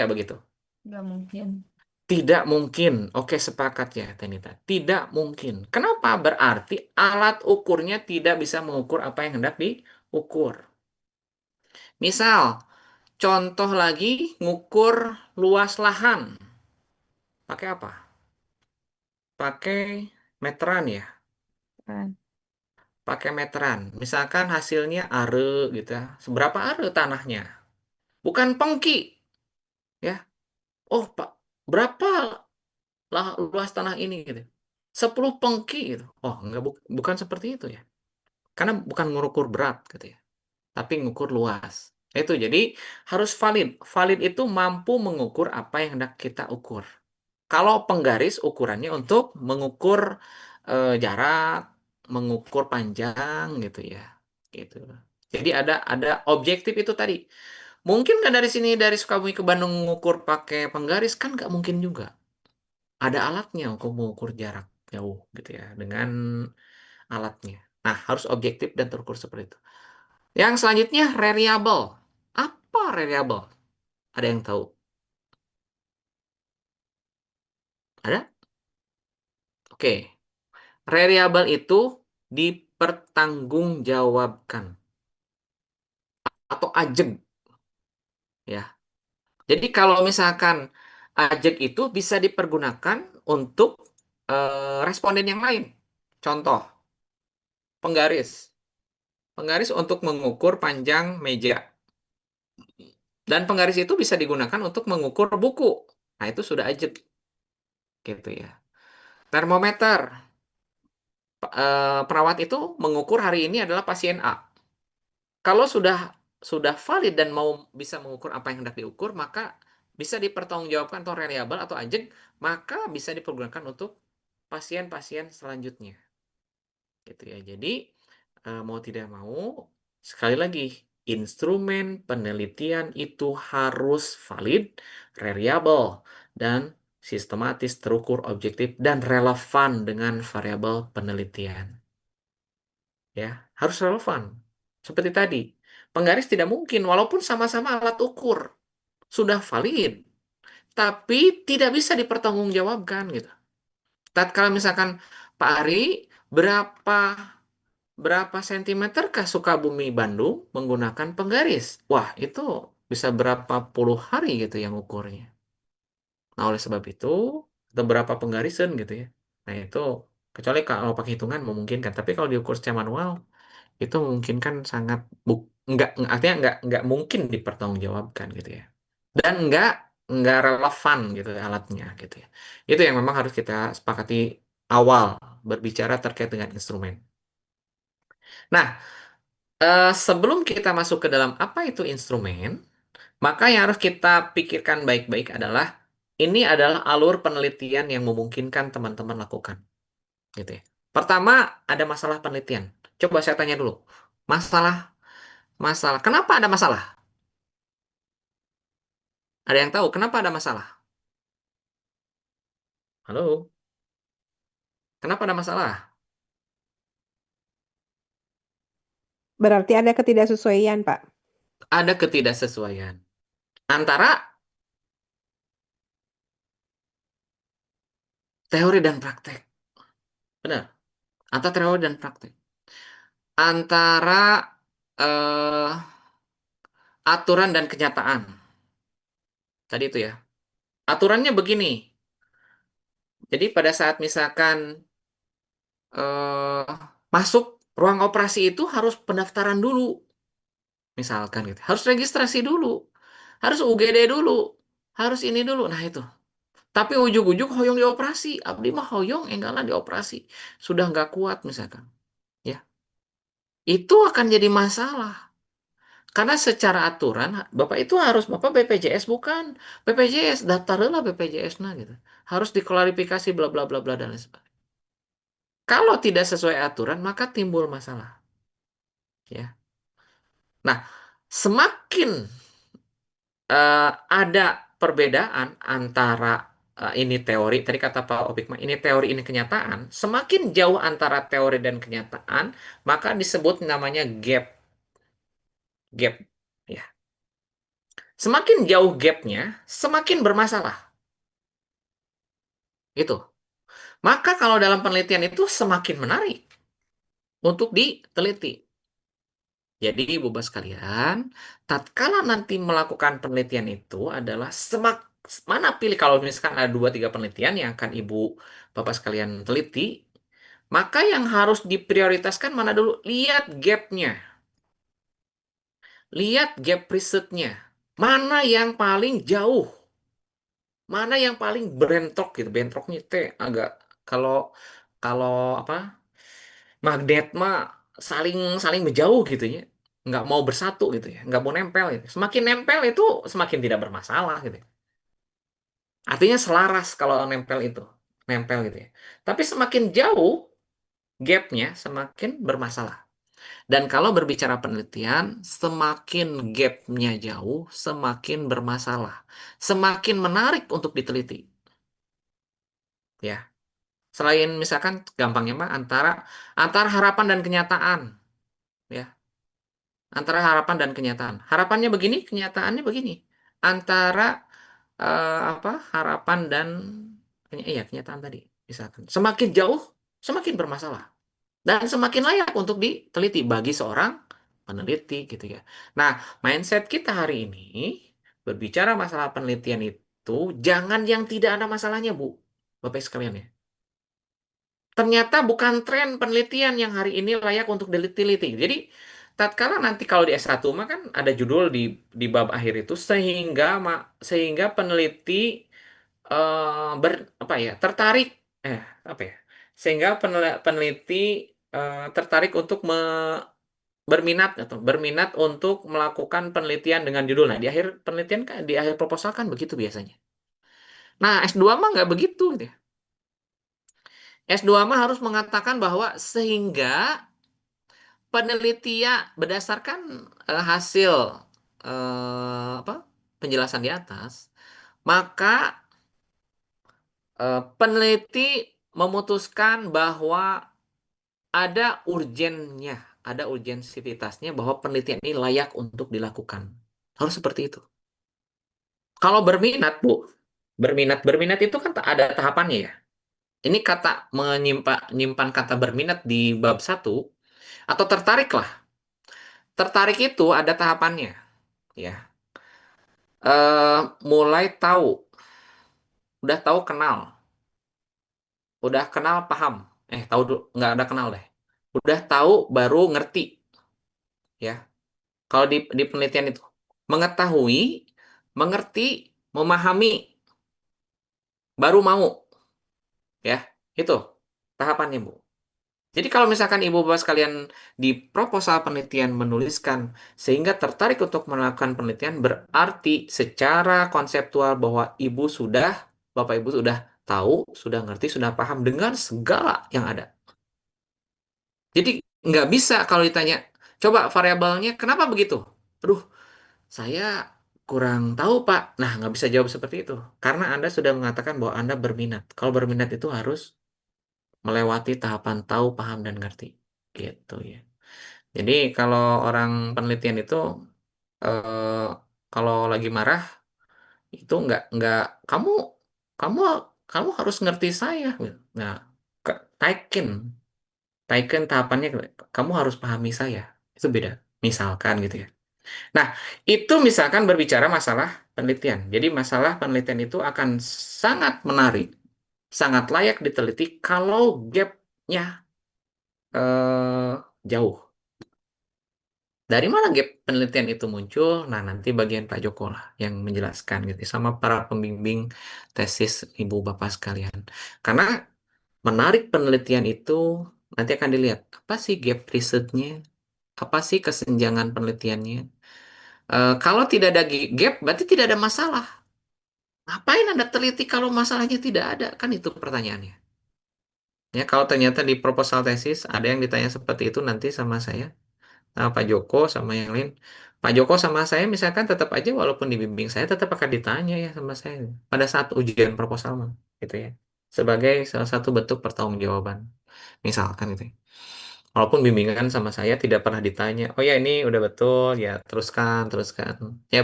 Kayak begitu. Nggak mungkin. Tidak mungkin. Oke, sepakat ya, Tenita. Tidak mungkin. Kenapa? Berarti alat ukurnya tidak bisa mengukur apa yang hendak diukur. Misal, contoh lagi ngukur luas lahan. Pakai apa? Pakai meteran ya. Kan. Pakai meteran. Misalkan hasilnya are gitu ya. Seberapa are tanahnya? Bukan pengki ya. Oh, Pak, berapa luas tanah ini gitu. 10 pengki gitu. Oh, enggak bukan seperti itu ya. Karena bukan ngukur berat gitu ya, tapi ngukur luas. Itu jadi harus valid. Valid itu mampu mengukur apa yang hendak kita ukur. Kalau penggaris ukurannya untuk mengukur jarak, mengukur panjang gitu ya. Gitu. Jadi ada objektif itu tadi. Mungkin nggak dari sini dari Sukabumi ke Bandung mengukur pakai penggaris kan nggak mungkin juga. Ada alatnya untuk mengukur jarak jauh gitu ya dengan alatnya. Nah, harus objektif dan terukur seperti itu. Yang selanjutnya variable. Apa variable? Ada yang tahu? Ada? Oke. Variable itu dipertanggungjawabkan atau ajeg ya. Jadi kalau misalkan ajeg itu bisa dipergunakan untuk responden yang lain. Contoh, penggaris. Penggaris untuk mengukur panjang meja. Dan penggaris itu bisa digunakan untuk mengukur buku. Nah, itu sudah ajeg gitu ya. Termometer. Perawat itu mengukur hari ini adalah pasien A. Kalau sudah valid dan mau bisa mengukur apa yang hendak diukur, maka bisa dipertanggungjawabkan atau reliable atau ajeg, maka bisa dipergunakan untuk pasien-pasien selanjutnya. Gitu ya. Jadi mau tidak mau, sekali lagi, instrumen penelitian itu harus valid, reliable, dan sistematis, terukur, objektif, dan relevan dengan variabel penelitian. Ya, harus relevan. Seperti tadi, penggaris tidak mungkin, walaupun sama-sama alat ukur, sudah valid, tapi tidak bisa dipertanggungjawabkan gitu. Tatkala misalkan Pak Ari, berapa berapa sentimeterkah Sukabumi Bandung menggunakan penggaris? Wah, itu bisa berapa puluh hari gitu yang ukurnya. Nah, oleh sebab itu, atau berapa penggarisan gitu ya. Nah, itu kecuali kalau pakai hitungan memungkinkan, tapi kalau diukur secara manual itu memungkinkan sangat artinya nggak mungkin dipertanggungjawabkan gitu ya. Dan nggak relevan gitu ya alatnya gitu ya. Itu yang memang harus kita sepakati awal berbicara terkait dengan instrumen. Nah, sebelum kita masuk ke dalam apa itu instrumen, maka yang harus kita pikirkan baik-baik adalah ini adalah alur penelitian yang memungkinkan teman-teman lakukan, gitu ya. Pertama, ada masalah penelitian. Coba saya tanya dulu. Masalah, masalah. Kenapa ada masalah? Ada yang tahu kenapa ada masalah? Halo, kenapa ada masalah? Berarti ada ketidaksesuaian, Pak. Ada ketidaksesuaian antara teori dan praktek. Benar, antara teori dan praktek. Antara eh, aturan dan kenyataan. Tadi itu ya. Aturannya begini. Jadi pada saat misalkan eh, masuk ruang operasi itu harus pendaftaran dulu, misalkan gitu. Harus registrasi dulu, harus UGD dulu, harus ini dulu. Nah itu. Tapi ujung-ujung hoyong dioperasi. Abdi mah hoyong enggalan dioperasi. Sudah nggak kuat misalkan. Ya, itu akan jadi masalah. Karena secara aturan, Bapak itu harus, Bapak BPJS bukan. BPJS, daftarlah BPJS nah gitu. Harus diklarifikasi bla bla bla bla dan lain sebagainya. Kalau tidak sesuai aturan, maka timbul masalah. Ya. Nah, semakin eh, ada perbedaan antara ini teori, tadi kata Pak Opik, ini teori, ini kenyataan, semakin jauh antara teori dan kenyataan, maka disebut namanya gap. Gap. Ya. Semakin jauh gapnya, semakin bermasalah. Itu. Maka kalau dalam penelitian itu semakin menarik untuk diteliti. Jadi, Ibu Bapak sekalian, tatkala nanti melakukan penelitian itu adalah mana pilih kalau misalkan ada 2 3 penelitian yang akan Ibu Bapak sekalian teliti, maka yang harus diprioritaskan mana dulu? Lihat gapnya, lihat gap risetnya. Mana yang paling jauh, mana yang paling bentrok gitu. Bentroknya itu agak kalau kalau apa? Magnet mah saling saling menjauh gitu ya, nggak mau bersatu gitu ya, nggak mau nempel gitu. Semakin nempel itu semakin tidak bermasalah gitu ya. Artinya selaras kalau nempel gitu ya. Tapi semakin jauh gapnya semakin bermasalah. Dan kalau berbicara penelitian, semakin gapnya jauh semakin bermasalah, semakin menarik untuk diteliti ya. Selain misalkan gampangnya mah antara antara harapan dan kenyataan ya. Antara harapan dan kenyataan. Harapannya begini, kenyataannya begini. Antara apa? Harapan dan iya, kenyataan tadi. Misalkan semakin jauh, semakin bermasalah dan semakin layak untuk diteliti bagi seorang peneliti gitu ya. Nah, mindset kita hari ini berbicara masalah penelitian itu jangan yang tidak ada masalahnya, Bu. Bapak sekalian ya. Ternyata bukan tren penelitian yang hari ini layak untuk diteliti. Jadi, tatkala nanti kalau di S1 mah kan ada judul di bab akhir itu sehingga peneliti apa ya, tertarik apa ya? Sehingga peneliti tertarik untuk berminat untuk melakukan penelitian dengan judul. Nah, di akhir penelitian kan di akhir proposal kan begitu biasanya. Nah, S2 mah nggak begitu gitu ya. S2 mah harus mengatakan bahwa sehingga penelitian berdasarkan hasil apa penjelasan di atas, maka peneliti memutuskan bahwa ada urgensivitasnya bahwa penelitian ini layak untuk dilakukan. Harus seperti itu. Kalau berminat, Bu, berminat itu kan ada tahapannya ya. Ini kata menyimpan kata berminat di bab 1 atau tertarik lah. Tertarik itu ada tahapannya, ya. Mulai tahu, udah tahu kenal, udah kenal paham. Tahu dulu, nggak ada kenal deh. Udah tahu baru ngerti, ya. Kalau di penelitian itu mengetahui, mengerti, memahami, baru mau, ya. Itu tahapannya, Bu. Jadi kalau misalkan Ibu Bapak sekalian di proposal penelitian menuliskan sehingga tertarik untuk melakukan penelitian berarti secara konseptual bahwa Bapak Ibu sudah tahu, sudah ngerti, sudah paham dengan segala yang ada. Jadi nggak bisa kalau ditanya, coba variabelnya kenapa begitu? Aduh, saya kurang tahu Pak. Nah, nggak bisa jawab seperti itu. Karena Anda sudah mengatakan bahwa Anda berminat. Kalau berminat itu harus melewati tahapan tahu, paham, dan ngerti. Gitu ya. Jadi kalau orang penelitian itu eh, kalau lagi marah itu nggak kamu kamu kamu harus ngerti saya. Nah, Taiken Taiken tahapannya kamu harus pahami saya. Itu beda. Misalkan gitu ya. Nah, itu misalkan berbicara masalah penelitian. Jadi masalah penelitian itu akan sangat menarik, sangat layak diteliti kalau gapnya jauh. Dari mana gap penelitian itu muncul? Nah, nanti bagian Pak Joko lah yang menjelaskan gitu sama para pembimbing tesis Ibu Bapak sekalian. Karena menarik penelitian itu nanti akan dilihat apa sih gap risetnya, apa sih kesenjangan penelitiannya. Kalau tidak ada gap, berarti tidak ada masalah. Ngapain Anda teliti kalau masalahnya tidak ada? Kan itu pertanyaannya. Ya, kalau ternyata di proposal tesis ada yang ditanya seperti itu nanti sama saya. Pak Joko sama yang lain. Pak Joko sama saya misalkan tetap aja walaupun dibimbing saya tetap akan ditanya ya sama saya pada saat ujian proposal mah, gitu ya. Sebagai salah satu bentuk pertanggungjawaban. Misalkan itu. Walaupun bimbingan sama saya tidak pernah ditanya, oh ya ini udah betul ya teruskan teruskan. Ya